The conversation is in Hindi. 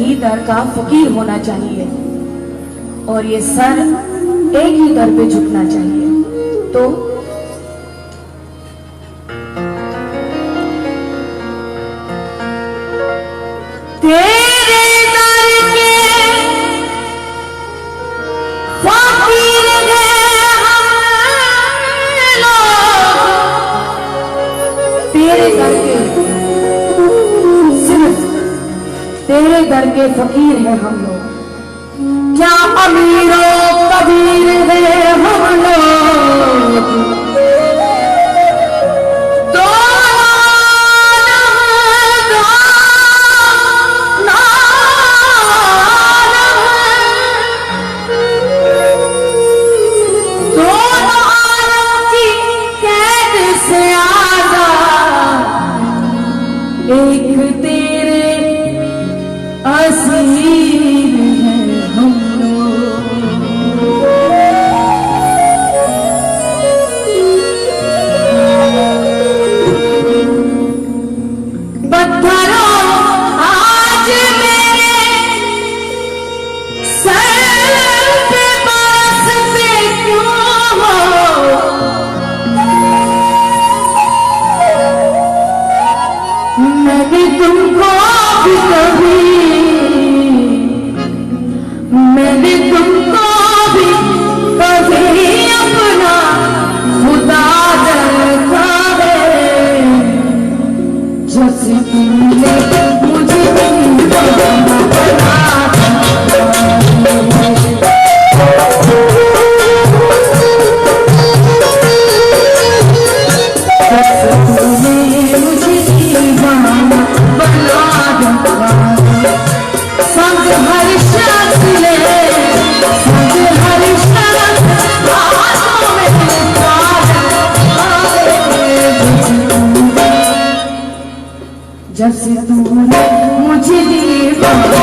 ही दर का फकीर होना चाहिए और ये सर एक ही दर पे झुकना चाहिए। तो तेरे दर के फकीर हैं हम लोग, तेरे दर के, सिर्फ तेरे दर के फकीर हैं हम लोग। क्या अमीरों कबीर हैं हम लोग, एक तेरे असीर हैं हम लोग। पत्थरों आज मेरे सर पे बरसते क्यों हो, मैंने तुमको भी कभी, मैंने तुमको भी कभी अपना खुदा देखा है, जब से तुमने मुझे दीवाना बना जब से तूने मुझे दीवाना